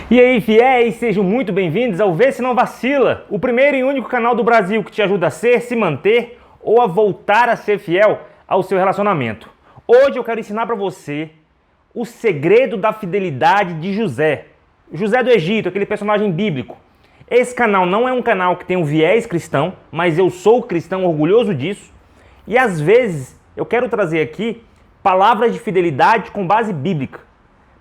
E aí, fiéis, sejam muito bem-vindos ao Vê Se Não Vacila, o primeiro e único canal do Brasil que te ajuda a ser, se manter ou a voltar a ser fiel ao seu relacionamento. Hoje eu quero ensinar para você o segredo da fidelidade de José. José do Egito, aquele personagem bíblico. Esse canal não é um canal que tem um viés cristão, mas eu sou cristão orgulhoso disso. E às vezes eu quero trazer aqui palavras de fidelidade com base bíblica.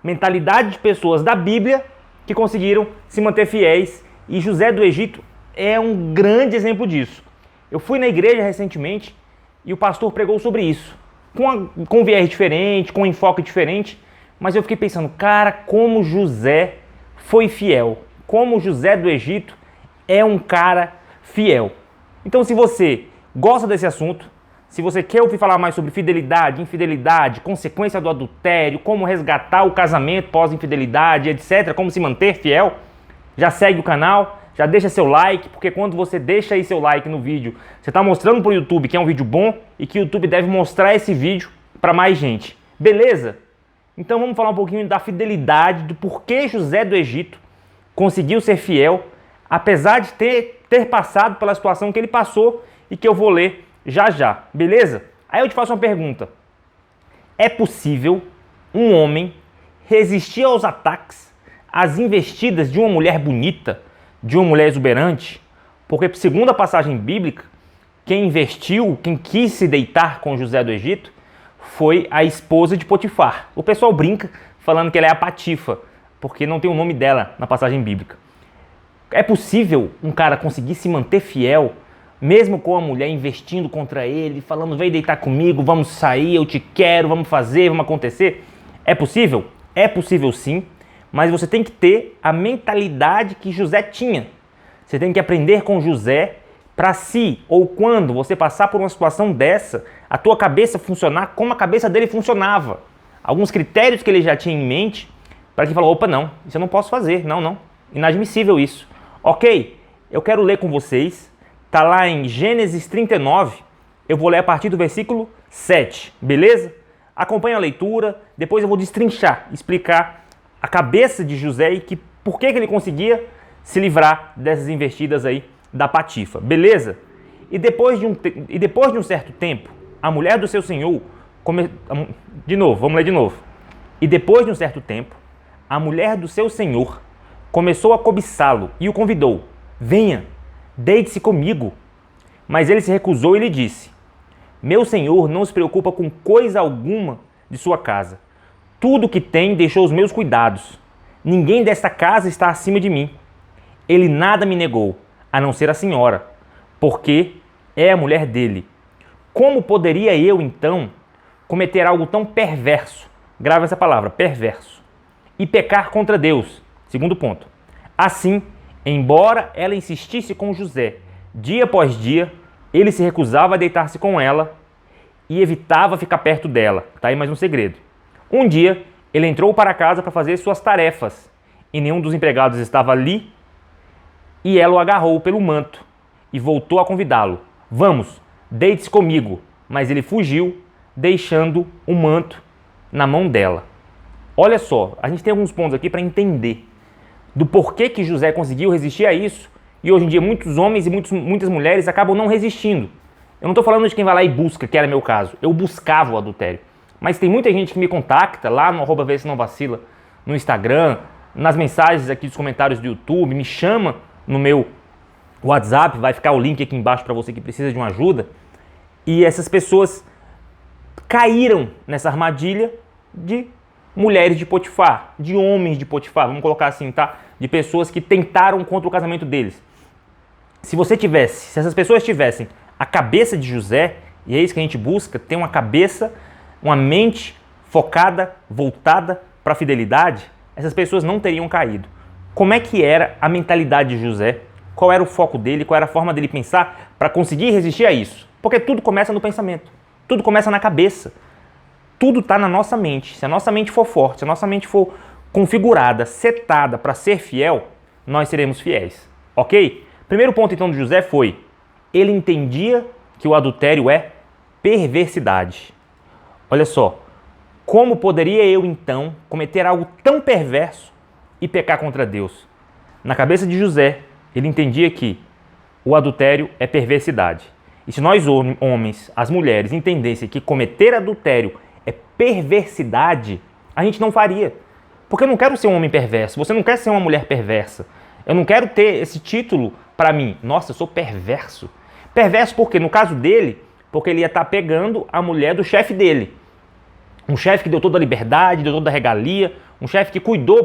Mentalidade de pessoas da Bíblia que conseguiram se manter fiéis, e José do Egito é um grande exemplo disso. Eu fui na igreja recentemente e o pastor pregou sobre isso, com um viés diferente, com um enfoque diferente, mas eu fiquei pensando, cara, como José foi fiel, como José do Egito é um cara fiel. Então, se você gosta desse assunto, se você quer ouvir falar mais sobre fidelidade, infidelidade, consequência do adultério, como resgatar o casamento pós-infidelidade, etc., como se manter fiel, já segue o canal, já deixa seu like, porque quando você deixa aí seu like no vídeo, você está mostrando para o YouTube que é um vídeo bom e que o YouTube deve mostrar esse vídeo para mais gente. Beleza? Então vamos falar um pouquinho da fidelidade, do porquê José do Egito conseguiu ser fiel, apesar de ter passado pela situação que ele passou e que eu vou ler já já, beleza? Aí eu te faço uma pergunta. É possível um homem resistir aos ataques, às investidas de uma mulher bonita, de uma mulher exuberante? Porque, segundo a passagem bíblica, quem investiu, quem quis se deitar com José do Egito foi a esposa de Potifar. O pessoal brinca falando que ela é a Patifa, porque não tem o nome dela na passagem bíblica. É possível um cara conseguir se manter fiel mesmo com a mulher investindo contra ele, falando, vem deitar comigo, vamos sair, eu te quero, vamos fazer, vamos acontecer? É possível? É possível sim, mas você tem que ter a mentalidade que José tinha. Você tem que aprender com José para se ou quando você passar por uma situação dessa, a tua cabeça funcionar como a cabeça dele funcionava. Alguns critérios que ele já tinha em mente para que falou, opa, não, isso eu não posso fazer, não, inadmissível isso. Ok, eu quero ler com vocês. Está lá em Gênesis 39, eu vou ler a partir do versículo 7, beleza? Acompanha a leitura, depois eu vou destrinchar, explicar a cabeça de José e por que ele conseguia se livrar dessas investidas aí da Patifa, beleza? E depois de um certo tempo, a mulher do seu senhor, vamos ler de novo. E depois de um certo tempo, a mulher do seu senhor começou a cobiçá-lo e o convidou, venha, deite-se comigo. Mas ele se recusou e lhe disse, meu senhor não se preocupa com coisa alguma de sua casa. Tudo que tem deixou os meus cuidados. Ninguém desta casa está acima de mim. Ele nada me negou, a não ser a senhora, porque é a mulher dele. Como poderia eu, então, cometer algo tão perverso? Grava essa palavra, perverso. E pecar contra Deus. Segundo ponto. Assim, embora ela insistisse com José, dia após dia, ele se recusava a deitar-se com ela e evitava ficar perto dela. Tá aí mais um segredo. Um dia, ele entrou para casa para fazer suas tarefas e nenhum dos empregados estava ali e ela o agarrou pelo manto e voltou a convidá-lo. Vamos, deite-se comigo. Mas ele fugiu, deixando o manto na mão dela. Olha só, a gente tem alguns pontos aqui para entender do porquê que José conseguiu resistir a isso, e hoje em dia muitos homens e muitas mulheres acabam não resistindo. Eu não estou falando de quem vai lá e busca, que era meu caso. Eu buscava o adultério. Mas tem muita gente que me contacta lá no @Vê Se Não Vacila, no Instagram, nas mensagens aqui dos comentários do YouTube, me chama no meu WhatsApp, vai ficar o link aqui embaixo para você que precisa de uma ajuda. E essas pessoas caíram nessa armadilha de mulheres de Potifar, de homens de Potifar, vamos colocar assim, tá? De pessoas que tentaram contra o casamento deles. Se essas pessoas tivessem a cabeça de José, e é isso que a gente busca, ter uma cabeça, uma mente focada, voltada para a fidelidade, essas pessoas não teriam caído. Como é que era a mentalidade de José? Qual era o foco dele? Qual era a forma dele pensar para conseguir resistir a isso? Porque tudo começa no pensamento, tudo começa na cabeça. Tudo está na nossa mente. Se a nossa mente for forte, se a nossa mente for configurada, setada para ser fiel, nós seremos fiéis. Ok? Primeiro ponto então de José foi, ele entendia que o adultério é perversidade. Olha só, como poderia eu então cometer algo tão perverso e pecar contra Deus? Na cabeça de José, ele entendia que o adultério é perversidade. E se nós homens, as mulheres, entendessem que cometer adultério é perversidade, a gente não faria. Porque eu não quero ser um homem perverso, você não quer ser uma mulher perversa. Eu não quero ter esse título para mim. Nossa, eu sou perverso. Perverso porque, no caso dele, porque ele ia estar pegando a mulher do chefe dele. Um chefe que deu toda a liberdade, deu toda a regalia, um chefe que cuidou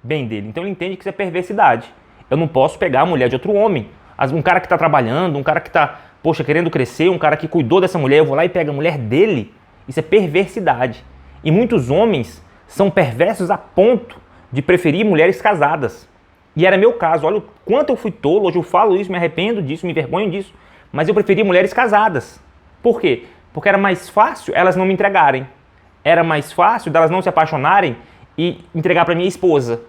bem dele. Então ele entende que isso é perversidade. Eu não posso pegar a mulher de outro homem. Um cara que está trabalhando, um cara que está, querendo crescer, um cara que cuidou dessa mulher, eu vou lá e pego a mulher dele. Isso é perversidade. E muitos homens são perversos a ponto de preferir mulheres casadas. E era meu caso. Olha o quanto eu fui tolo. Hoje eu falo isso, me arrependo disso, me envergonho disso. Mas eu preferi mulheres casadas. Por quê? Porque era mais fácil elas não me entregarem. Era mais fácil delas não se apaixonarem e entregar para minha esposa.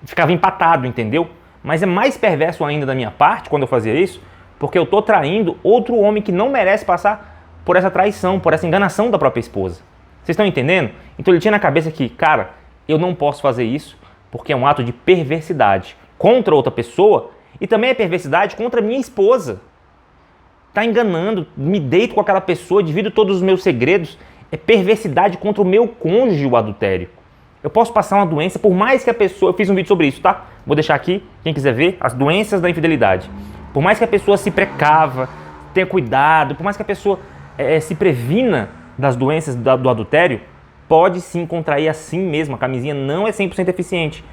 Ficava empatado, entendeu? Mas é mais perverso ainda da minha parte quando eu fazia isso, porque eu estou traindo outro homem que não merece passar por essa traição, por essa enganação da própria esposa. Vocês estão entendendo? Então ele tinha na cabeça que, cara, eu não posso fazer isso porque é um ato de perversidade contra outra pessoa e também é perversidade contra minha esposa. Tá enganando, me deito com aquela pessoa, divido todos os meus segredos. É perversidade contra o meu cônjuge, o adultério. Eu posso passar uma doença, por mais que a pessoa... Eu fiz um vídeo sobre isso, tá? Vou deixar aqui, quem quiser ver, as doenças da infidelidade. Por mais que a pessoa se precava, tenha cuidado, por mais que a pessoa se previna das doenças do adultério, pode sim contrair assim mesmo. A camisinha não é 100% eficiente.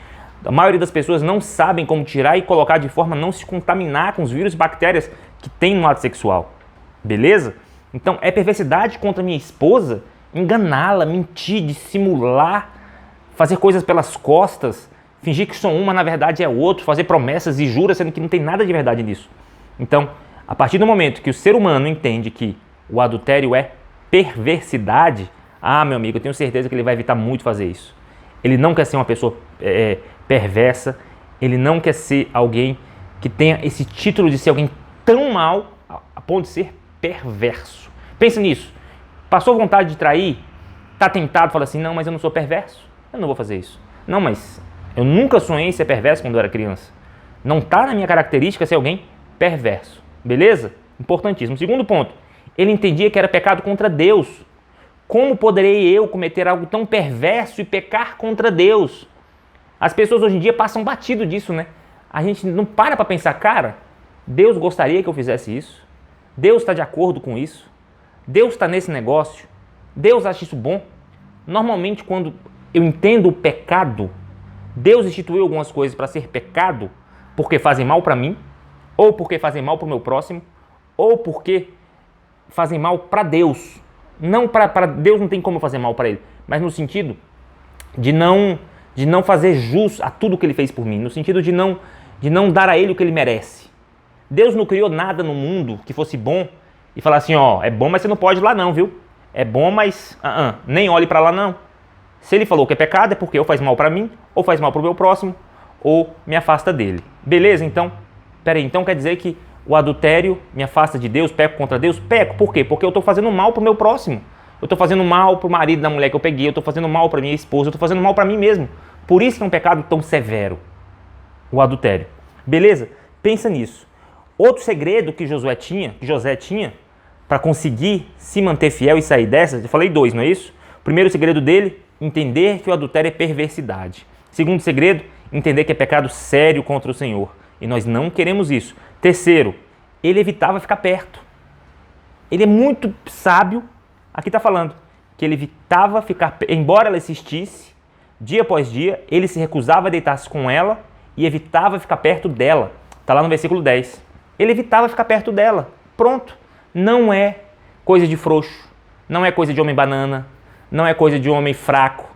A maioria das pessoas não sabem como tirar e colocar de forma a não se contaminar com os vírus e bactérias que tem no ato sexual. Beleza? Então é perversidade contra minha esposa enganá-la, mentir, dissimular, fazer coisas pelas costas, fingir que sou uma, na verdade é outro, fazer promessas e juras, sendo que não tem nada de verdade nisso. Então, a partir do momento que o ser humano entende que o adultério é perversidade, meu amigo, eu tenho certeza que ele vai evitar muito fazer isso. Ele não quer ser uma pessoa perversa, ele não quer ser alguém que tenha esse título de ser alguém tão mal a ponto de ser perverso. Pensa nisso. Passou vontade de trair? Tá tentado, fala assim, não, mas eu não sou perverso. Eu não vou fazer isso. Não, mas eu nunca sonhei em ser perverso quando eu era criança. Não tá na minha característica ser alguém perverso. Beleza? Importantíssimo. Segundo ponto, ele entendia que era pecado contra Deus. Como poderei eu cometer algo tão perverso e pecar contra Deus? As pessoas hoje em dia passam batido disso, né? A gente não para pensar, cara, Deus gostaria que eu fizesse isso? Deus está de acordo com isso? Deus está nesse negócio? Deus acha isso bom? Normalmente, quando eu entendo o pecado, Deus instituiu algumas coisas para ser pecado porque fazem mal para mim, ou porque fazem mal para o meu próximo, ou porque fazem mal para Deus. Não para Deus, não tem como eu fazer mal para ele, mas no sentido de não fazer jus a tudo que ele fez por mim, no sentido de não dar a ele o que ele merece. Deus não criou nada no mundo que fosse bom e falar assim, é bom, mas você não pode ir lá não, viu? É bom, mas nem olhe para lá não. Se ele falou que é pecado, é porque ou faz mal para mim, ou faz mal para o meu próximo, ou me afasta dele. Beleza? Então, então quer dizer que o adultério me afasta de Deus, peco contra Deus? Peco. Por quê? Porque eu estou fazendo mal para o meu próximo. Eu estou fazendo mal para o marido da mulher que eu peguei, eu estou fazendo mal para minha esposa, eu estou fazendo mal para mim mesmo. Por isso que é um pecado tão severo, o adultério. Beleza? Pensa nisso. Outro segredo que José tinha para conseguir se manter fiel e sair dessas, eu falei 2, não é isso? O primeiro segredo dele, entender que o adultério é perversidade. Segundo segredo, entender que é pecado sério contra o Senhor. E nós não queremos isso. Terceiro, ele evitava ficar perto. Ele é muito sábio, aqui está falando, que ele evitava ficar, embora ela existisse, dia após dia, ele se recusava a deitar-se com ela e evitava ficar perto dela. Está lá no versículo 10. Ele evitava ficar perto dela. Pronto. Não é coisa de frouxo, não é coisa de homem banana, não é coisa de homem fraco.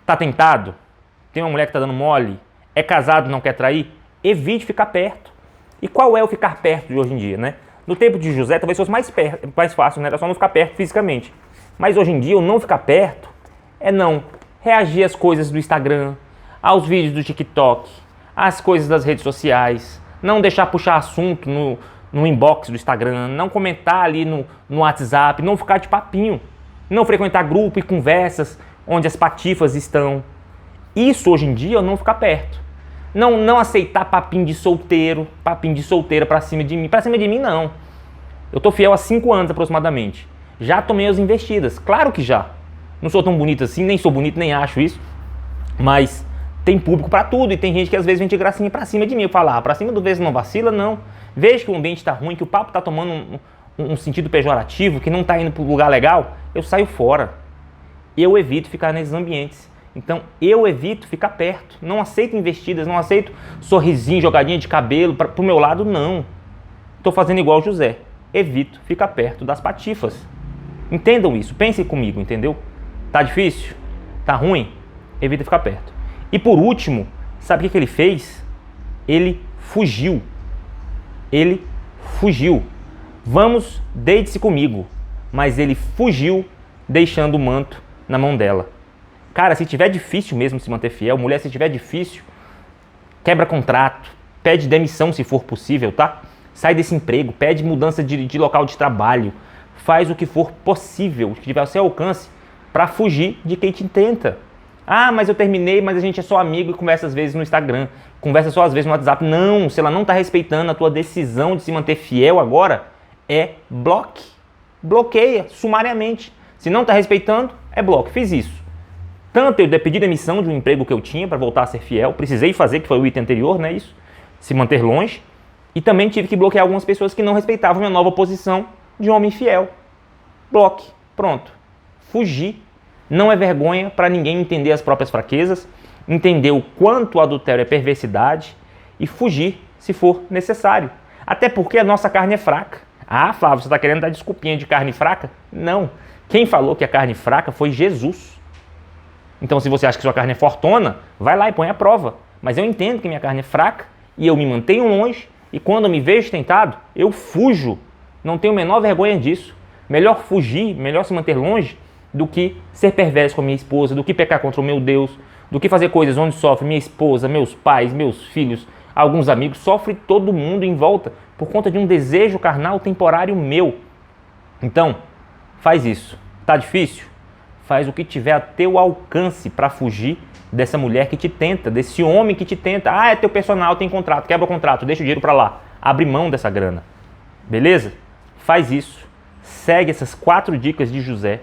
Tá tentado? Tem uma mulher que tá dando mole? É casado, não quer trair? Evite ficar perto. E qual é o ficar perto de hoje em dia, né? No tempo de José talvez fosse mais fácil, né? Era só não ficar perto fisicamente. Mas hoje em dia o não ficar perto é não reagir às coisas do Instagram, aos vídeos do TikTok, às coisas das redes sociais, não deixar puxar assunto no inbox do Instagram, não comentar ali no WhatsApp, não ficar de papinho, não frequentar grupo e conversas onde as patifas estão. Isso hoje em dia eu não ficar perto. Não aceitar papinho de solteiro, papinho de solteira pra cima de mim. Pra cima de mim, não. Eu tô fiel há 5 anos aproximadamente. Já tomei as investidas, claro que já. Não sou tão bonito assim, nem sou bonito, nem acho isso. Mas tem público pra tudo e tem gente que às vezes vem de gracinha pra cima de mim. Eu falo, pra cima do Vê Se Não Vacila, não. Vejo que o ambiente tá ruim, que o papo tá tomando um sentido pejorativo, que não tá indo pro lugar legal, eu saio fora. Eu evito ficar nesses ambientes. Então eu evito ficar perto. Não aceito investidas, não aceito sorrisinho, jogadinha de cabelo pro meu lado, não. Tô fazendo igual o José. Evito ficar perto das patifas. Entendam isso, pensem comigo, entendeu? Tá difícil? Tá ruim? Evita ficar perto. E por último, sabe o que ele fez? Ele fugiu. Ele fugiu. Vamos, deite-se comigo. Mas ele fugiu, deixando o manto na mão dela. Cara, se tiver difícil mesmo se manter fiel, mulher, se tiver difícil, quebra contrato, pede demissão se for possível, tá? Sai desse emprego, pede mudança de local de trabalho, faz o que for possível, o que tiver ao seu alcance, para fugir de quem te tenta. Ah, mas eu terminei, mas a gente é só amigo e conversa às vezes no Instagram, conversa só às vezes no WhatsApp. Não, se ela não está respeitando a tua decisão de se manter fiel agora, bloque. Bloqueia sumariamente. Se não está respeitando, bloque. Fiz isso. Tanto eu pedi demissão de um emprego que eu tinha para voltar a ser fiel, precisei fazer, que foi o item anterior, né, isso, se manter longe, e também tive que bloquear algumas pessoas que não respeitavam minha nova posição de homem fiel. Bloque, pronto. Fugir. Não é vergonha para ninguém entender as próprias fraquezas, entender o quanto o adultério é perversidade e fugir se for necessário. Até porque a nossa carne é fraca. Ah, Flávio, você está querendo dar desculpinha de carne fraca? Não. Quem falou que a carne fraca foi Jesus. Então, se você acha que sua carne é fortona, vai lá e põe à prova. Mas eu entendo que minha carne é fraca e eu me mantenho longe e quando eu me vejo tentado, eu fujo. Não tenho a menor vergonha disso. Melhor fugir, melhor se manter longe do que ser perverso com a minha esposa, do que pecar contra o meu Deus, do que fazer coisas onde sofre minha esposa, meus pais, meus filhos, alguns amigos. Sofre todo mundo em volta por conta de um desejo carnal temporário meu. Então, faz isso. Tá difícil? Faz o que tiver a teu alcance para fugir dessa mulher que te tenta, desse homem que te tenta. Ah, é teu personal, tem contrato, quebra o contrato, deixa o dinheiro para lá. Abre mão dessa grana. Beleza? Faz isso. Segue essas 4 dicas de José.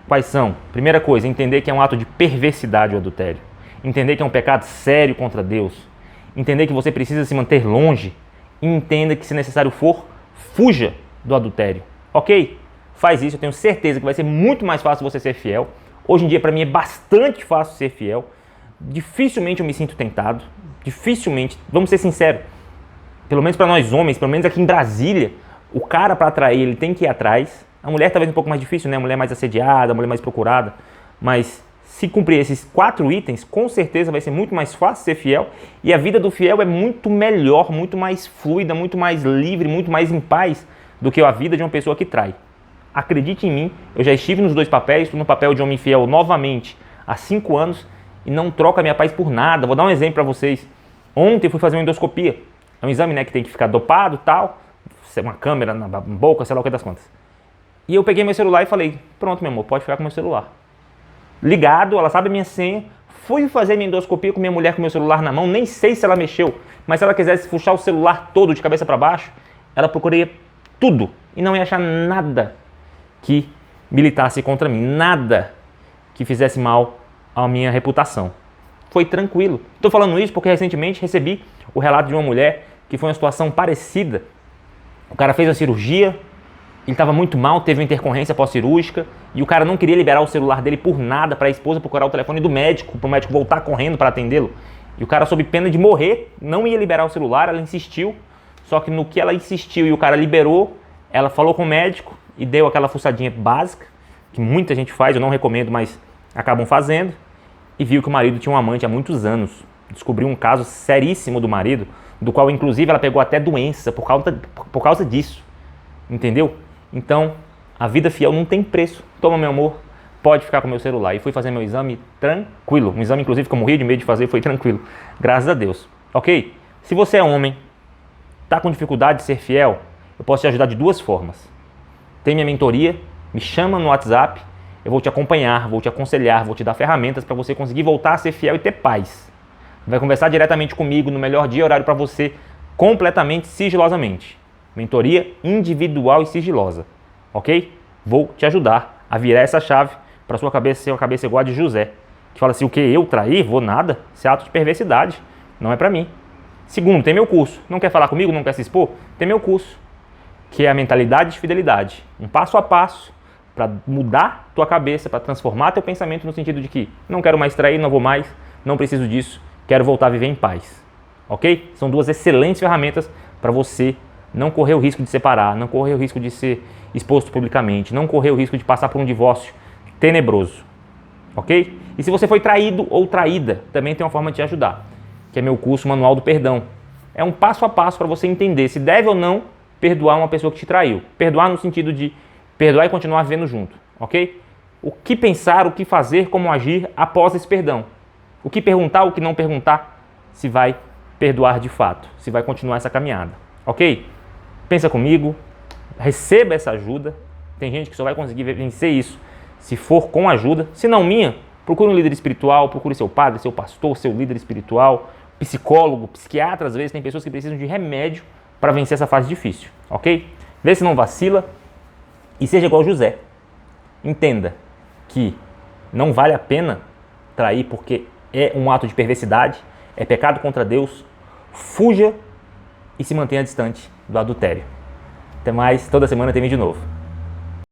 Quais são? Primeira coisa, entender que é um ato de perversidade o adultério. Entender que é um pecado sério contra Deus. Entender que você precisa se manter longe. E entenda que, se necessário for, fuja do adultério. Ok? Faz isso, eu tenho certeza que vai ser muito mais fácil você ser fiel. Hoje em dia, para mim, é bastante fácil ser fiel. Dificilmente eu me sinto tentado. Dificilmente. Vamos ser sinceros. Pelo menos para nós homens, pelo menos aqui em Brasília, o cara, para atrair, ele tem que ir atrás. A mulher talvez um pouco mais difícil, né? A mulher mais assediada, a mulher mais procurada. Mas se cumprir esses 4 itens, com certeza vai ser muito mais fácil ser fiel. E a vida do fiel é muito melhor, muito mais fluida, muito mais livre, muito mais em paz do que a vida de uma pessoa que trai. Acredite em mim, eu já estive nos 2 papéis, estou no papel de homem fiel novamente há 5 anos e não troco a minha paz por nada. Vou dar um exemplo para vocês. Ontem eu fui fazer uma endoscopia. É um exame, né, que tem que ficar dopado e tal, uma câmera na boca, sei lá o que das contas. E eu peguei meu celular e falei, pronto, meu amor, pode ficar com meu celular. Ligado, ela sabe a minha senha. Fui fazer minha endoscopia com minha mulher com meu celular na mão, nem sei se ela mexeu, mas se ela quisesse puxar o celular todo de cabeça para baixo, ela procuraria tudo e não ia achar nada que militasse contra mim, nada que fizesse mal à minha reputação. Foi tranquilo. Estou falando isso porque recentemente recebi o relato de uma mulher que foi uma situação parecida. O cara fez a cirurgia, ele estava muito mal, teve uma intercorrência pós-cirúrgica e o cara não queria liberar o celular dele por nada para a esposa procurar o telefone do médico, para o médico voltar correndo para atendê-lo. E o cara, sob pena de morrer, não ia liberar o celular, ela insistiu, só que no que ela insistiu e o cara liberou, ela falou com o médico e deu aquela fuçadinha básica, que muita gente faz, eu não recomendo, mas acabam fazendo, e viu que o marido tinha um amante há muitos anos. Descobriu um caso seríssimo do marido, do qual inclusive ela pegou até doença por causa disso. Entendeu? Então, a vida fiel não tem preço. Toma, meu amor, pode ficar com o meu celular. E fui fazer meu exame tranquilo. Um exame, inclusive, que eu morria de medo de fazer, foi tranquilo. Graças a Deus. Ok? Se você é homem, está com dificuldade de ser fiel, eu posso te ajudar de 2 formas. Tem minha mentoria, me chama no WhatsApp, Eu vou te acompanhar, vou te aconselhar, vou te dar ferramentas para você conseguir voltar a ser fiel e ter paz. Vai conversar diretamente comigo no melhor dia e horário para você, completamente sigilosamente. Mentoria individual e sigilosa, ok? Vou te ajudar a virar essa chave para sua cabeça ser uma cabeça igual a de José, que fala assim, o que? Eu trair? Vou nada? Isso é ato de perversidade, não é para mim. Segundo, tem meu curso. Não quer falar comigo? Não quer se expor? Tem meu curso, que é a mentalidade de fidelidade. Um passo a passo para mudar tua cabeça, para transformar teu pensamento no sentido de que não quero mais trair, não vou mais, não preciso disso, quero voltar a viver em paz. Ok? São duas excelentes ferramentas para você não correr o risco de separar, não correr o risco de ser exposto publicamente, não correr o risco de passar por um divórcio tenebroso. Ok? E se você foi traído ou traída, também tem uma forma de te ajudar, que é meu curso Manual do Perdão. É um passo a passo para você entender se deve ou não perdoar uma pessoa que te traiu. Perdoar no sentido de perdoar e continuar vivendo junto, ok? O que pensar, o que fazer, como agir após esse perdão. O que perguntar, o que não perguntar, se vai perdoar de fato, se vai continuar essa caminhada, ok? Pensa comigo, receba essa ajuda. Tem gente que só vai conseguir vencer isso se for com ajuda, se não minha, procure um líder espiritual, procure seu padre, seu pastor, seu líder espiritual, psicólogo, psiquiatra. Às vezes tem pessoas que precisam de remédio para vencer essa fase difícil, ok? Vê se não vacila e seja igual José. Entenda que não vale a pena trair porque é um ato de perversidade, é pecado contra Deus. Fuja e se mantenha distante do adultério. Até mais, toda semana tem vídeo novo.